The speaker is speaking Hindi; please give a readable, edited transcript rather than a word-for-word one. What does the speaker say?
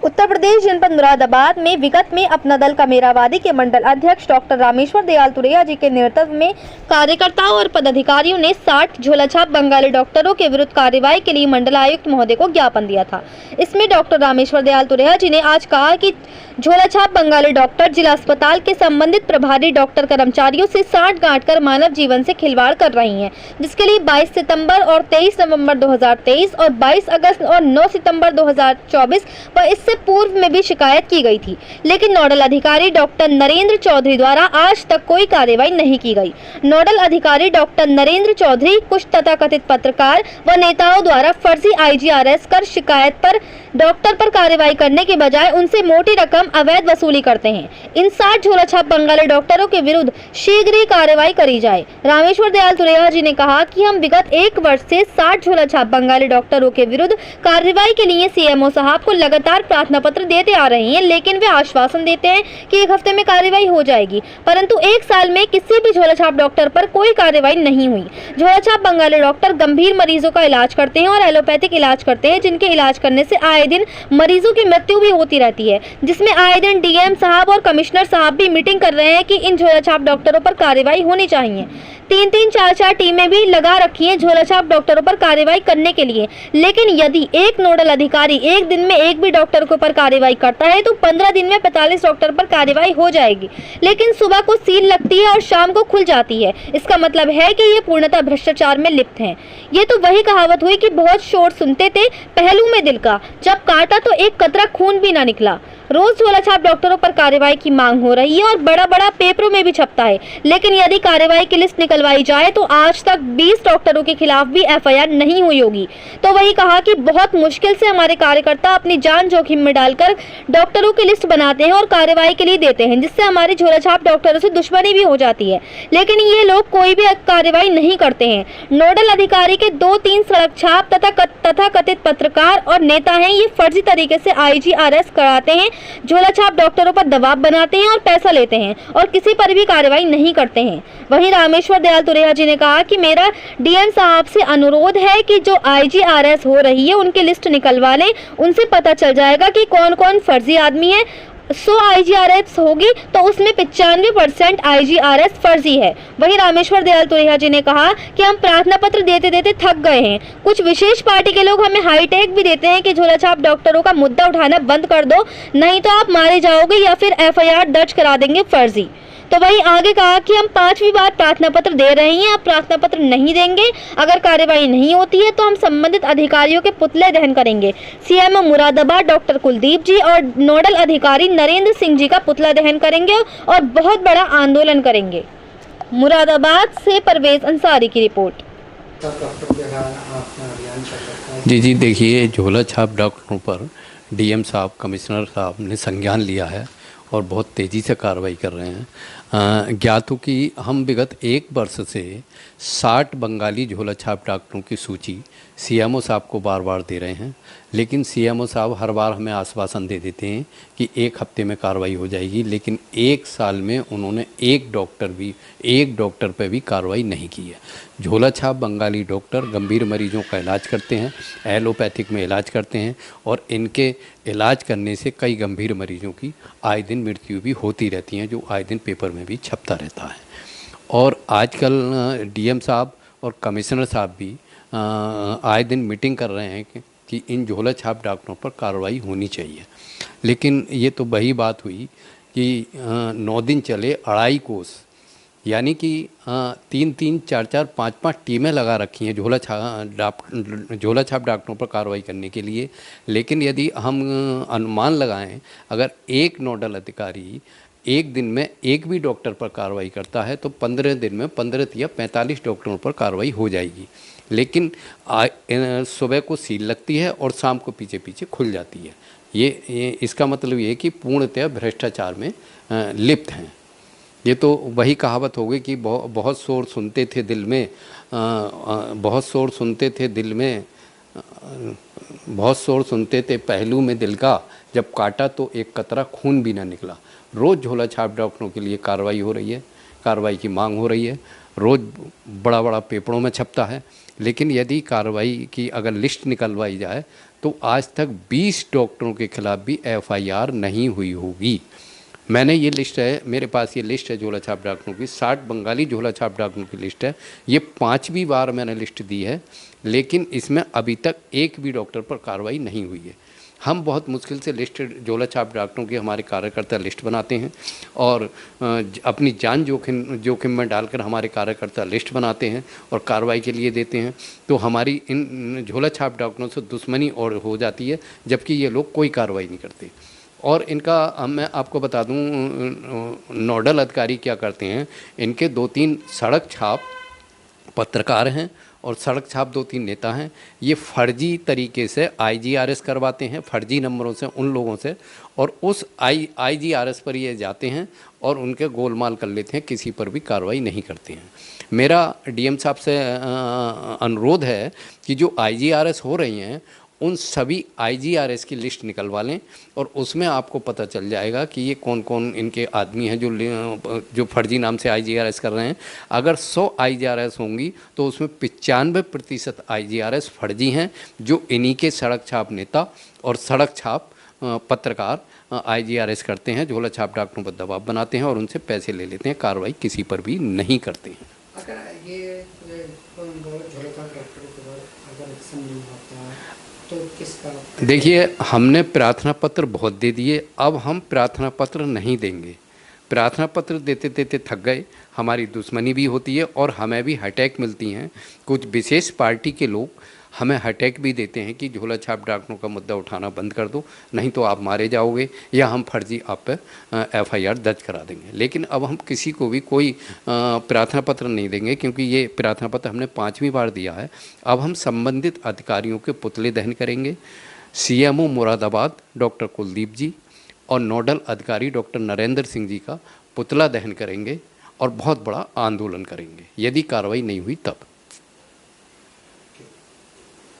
उत्तर प्रदेश जनपद मुरादाबाद में विगत में अपना दल कमेरावादी के मंडल अध्यक्ष डॉक्टर रामेश्वर दयाल तुरैया जी के नेतृत्व में कार्यकर्ताओं और पदाधिकारियों ने 60 झोलाछाप बंगाली डॉक्टरों के विरुद्ध कार्रवाई के लिए मंडल आयुक्त महोदय को ज्ञापन दिया था। इसमें डॉक्टर रामेश्वर दयाल तुरैया जी ने आज कहा कि झोलाछाप बंगाली डॉक्टर जिला अस्पताल के संबंधित प्रभारी डॉक्टर कर्मचारियों से साठ गांठ कर मानव जीवन से खिलवाड़ कर रही हैं, जिसके लिए 22 सितंबर और 23 नवंबर 2023 और 22 अगस्त और 9 सितंबर 2024 व इससे पूर्व में भी शिकायत की गई थी, लेकिन नोडल अधिकारी डॉक्टर नरेंद्र चौधरी द्वारा आज तक कोई कार्रवाई नहीं की गई। नोडल अधिकारी डॉक्टर नरेंद्र चौधरी कुछ तथाकथित पत्रकार व नेताओं द्वारा फर्जी IGRS कर शिकायत पर डॉक्टर पर कार्रवाई करने के बजाय उनसे मोटी रकम अवैध वसूली करते हैं। इन 60 झोलाछाप बंगाली डॉक्टरों के विरुद्ध शीघ्र ही कार्रवाई करी जाए। रामेश्वर दयाल तुरैया जी ने कहा कि हम विगत 1 वर्ष से 60 झोलाछाप बंगाली डॉक्टरों के विरुद्ध कार्रवाई के लिए CMO साहब को लगातार प्रार्थना पत्र देते आ रहे हैं, लेकिन वे आश्वासन देते हैं कि 1 हफ्ते में कार्रवाई हो जाएगी, परंतु 1 साल में किसी भी झोलाछाप डॉक्टर पर कोई कार्रवाई नहीं हुई। झोलाछाप बंगाली डॉक्टर गंभीर मरीजों का इलाज करते हैं और एलोपैथिक इलाज करते हैं, जिनके इलाज करने से आए दिन मरीजों की मृत्यु भी होती रहती है, जिसमें आए दिन DM साहब और कमिश्नर साहब भी मीटिंग कर रहे हैं कि इन झोलाछाप डॉक्टरों पर कार्रवाई होनी चाहिए। 3-3, 4-4 टीमें भी लगा रखी हैं झोलाछाप डॉक्टरों पर कार्रवाई करने के लिए, लेकिन यदि एक नोडल अधिकारी एक दिन में एक भी डॉक्टर के ऊपर कार्रवाई करता है तो 15 दिन में 45 डॉक्टर पर कार्रवाई हो जाएगी, लेकिन सुबह को सील लगती है और शाम को खुल जाती है। इसका मतलब है कि ये पूर्णतः भ्रष्टाचार में लिप्त हैं। ये तो वही कहावत हुई कि बहुत शोर सुनते थे पहलू में दिल का, जब काटा तो एक कतरा खून भी ना निकला। रोज झोलाछाप डॉक्टरों पर कार्रवाई की मांग हो रही है और बड़ा बड़ा पेपरों में भी छपता है, लेकिन यदि कार्रवाई की लिस्ट निकलवाई जाए तो आज तक 20 डॉक्टरों के खिलाफ भी FIR नहीं हुई होगी। तो वही कहा कि बहुत मुश्किल से हमारे कार्यकर्ता अपनी जान जोखिम में डालकर डॉक्टरों की लिस्ट बनाते हैं और कार्रवाई के लिए देते हैं, जिससे हमारे झोलाछाप डॉक्टरों से दुश्मनी भी हो जाती है, लेकिन ये लोग कोई भी कार्रवाई नहीं करते हैं। नोडल अधिकारी के 2-3 सड़क छाप तथा कथित पत्रकार और नेता हैं, ये फर्जी तरीके से IGRS कराते हैं, झोलाछाप डॉक्टरों पर दबाव बनाते हैं और पैसा लेते हैं और किसी पर भी कार्रवाई नहीं करते हैं। वहीं रामेश्वर दयाल तुरैया जी ने कहा कि मेरा DM साहब से अनुरोध है कि जो IGRS हो रही है उनकी लिस्ट निकलवा लें, उनसे पता चल जाएगा कि कौन कौन फर्जी आदमी है। 100 IGRS होगी तो उसमें 95% IGRS फर्जी है। वहीं रामेश्वर दयाल तुरैया जी ने कहा कि हम प्रार्थना पत्र देते देते थक गए हैं। कुछ विशेष पार्टी के लोग हमें हाईटेक भी देते हैं कि झोलाछाप डॉक्टरों का मुद्दा उठाना बंद कर दो, नहीं तो आप मारे जाओगे या फिर FIR दर्ज करा देंगे फर्जी। तो वही आगे कहा कि हम 5वीं बार प्रार्थना पत्र दे रहे हैं, अब प्रार्थना पत्र नहीं देंगे। अगर कार्रवाई नहीं होती है तो हम संबंधित अधिकारियों के पुतले दहन करेंगे। CMO मुरादाबाद डॉक्टर कुलदीप जी और नोडल अधिकारी नरेंद्र सिंह जी का पुतला दहन करेंगे और बहुत बड़ा आंदोलन करेंगे। मुरादाबाद से परवेज अंसारी की रिपोर्ट। जी देखिए, झोलाछाप डॉक्टरों पर DM साहब, कमिश्नर साहब ने संज्ञान लिया है और बहुत तेज़ी से कार्रवाई कर रहे हैं। ज्ञात हो कि हम विगत 1 वर्ष से 60 बंगाली झोलाछाप डॉक्टरों की सूची CMO साहब को बार बार दे रहे हैं, लेकिन CMO साहब हर बार हमें आश्वासन दे देते हैं कि 1 हफ्ते में कार्रवाई हो जाएगी, लेकिन 1 साल में उन्होंने एक डॉक्टर पर भी कार्रवाई नहीं की है। झोलाछाप बंगाली डॉक्टर गंभीर मरीजों का इलाज करते हैं, एलोपैथिक में इलाज करते हैं और इनके इलाज करने से कई गंभीर मरीजों की आए दिन मृत्यु भी होती रहती हैं, जो आए दिन पेपर में भी छपता रहता है। और आजकल DM साहब और कमिश्नर साहब भी आए दिन मीटिंग कर रहे हैं कि इन झोलाछाप डॉक्टरों पर कार्रवाई होनी चाहिए, लेकिन ये तो वही बात हुई कि 9 दिन चले 2.5 कोस, यानी कि 3-3, 4-4, 5-5 टीमें लगा रखी हैं झोलाछाप डॉक्टरों पर कार्रवाई करने के लिए। लेकिन यदि हम अनुमान लगाएं, अगर एक नोडल अधिकारी एक दिन में एक भी डॉक्टर पर कार्रवाई करता है तो 15 दिन में 15 या 45 डॉक्टरों पर कार्रवाई हो जाएगी, लेकिन सुबह को सील लगती है और शाम को पीछे खुल जाती है। ये इसका मतलब ये है कि पूर्णतः भ्रष्टाचार में लिप्त हैं। ये तो वही कहावत हो गई कि बहुत शोर सुनते थे दिल में, बहुत शोर सुनते थे पहलू में दिल का, जब काटा तो एक कतरा खून भी ना निकला। रोज़ झोलाछाप डॉक्टरों के लिए कार्रवाई हो रही है, कार्रवाई की मांग हो रही है, रोज़ बड़ा पेपरों में छपता है, लेकिन यदि कार्रवाई की अगर लिस्ट निकलवाई जाए तो आज तक 20 डॉक्टरों के खिलाफ भी एफआईआर नहीं हुई होगी। मैंने ये लिस्ट है, मेरे पास ये लिस्ट है झोला छाप डॉक्टरों की, 60 बंगाली झोला छाप डॉक्टरों की लिस्ट है। ये 5वीं बार मैंने लिस्ट दी है, लेकिन इसमें अभी तक एक भी डॉक्टर पर कार्रवाई नहीं हुई है। हम बहुत मुश्किल से लिस्ट झोला छाप डॉक्टरों की हमारे कार्यकर्ता लिस्ट बनाते हैं और अपनी जान जोखिम में डालकर हमारे कार्यकर्ता लिस्ट बनाते हैं और कार्रवाई के लिए देते हैं। तो हमारी इन झोला छाप डॉक्टरों से दुश्मनी और हो जाती है, जबकि ये लोग कोई कार्रवाई नहीं करते। और इनका मैं आपको बता दूं, नोडल अधिकारी क्या करते हैं, इनके 2-3 सड़क छाप पत्रकार हैं और सड़क छाप 2-3 नेता हैं। ये फर्जी तरीके से आईजीआरएस करवाते हैं, फर्जी नंबरों से उन लोगों से, और उस आईजीआरएस पर ये जाते हैं और उनके गोलमाल कर लेते हैं, किसी पर भी कार्रवाई नहीं करते हैं। मेरा डीएम साहब से अनुरोध है कि जो आईजीआरएस हो रही हैं उन सभी आईजीआरएस की लिस्ट निकलवा लें और उसमें आपको पता चल जाएगा कि ये कौन कौन इनके आदमी हैं जो फर्जी नाम से आईजीआरएस कर रहे हैं। अगर 100 आईजीआरएस होंगी तो उसमें 95% आईजीआरएस फर्जी हैं, जो इन्हीं के सड़क छाप नेता और सड़क छाप पत्रकार आईजीआरएस करते हैं, झोला छाप डॉक्टरों पर दबाव बनाते हैं और उनसे पैसे ले लेते हैं, कार्रवाई किसी पर भी नहीं करते हैं। अगर ये झोला छाप डॉक्टरों के बाद अगर एक्शन नहीं होता तो किसका? देखिए, हमने प्रार्थना पत्र बहुत दे दिए, अब हम प्रार्थना पत्र नहीं देंगे। प्रार्थना पत्र देते देते थक गए, हमारी दुश्मनी भी होती है और हमें भी अटैक मिलती हैं। कुछ विशेष पार्टी के लोग हमें अटैक भी देते हैं कि झोला छाप डॉक्टरों का मुद्दा उठाना बंद कर दो, नहीं तो आप मारे जाओगे या हम फर्जी आप पर एफआईआर दर्ज करा देंगे। लेकिन अब हम किसी को भी कोई प्रार्थना पत्र नहीं देंगे, क्योंकि ये प्रार्थना पत्र हमने 5वीं बार दिया है। अब हम संबंधित अधिकारियों के पुतले दहन करेंगे। सीएमओ मुरादाबाद डॉक्टर कुलदीप जी और नोडल अधिकारी डॉक्टर नरेंद्र सिंह जी का पुतला दहन करेंगे और बहुत बड़ा आंदोलन करेंगे, यदि कार्रवाई नहीं हुई तब।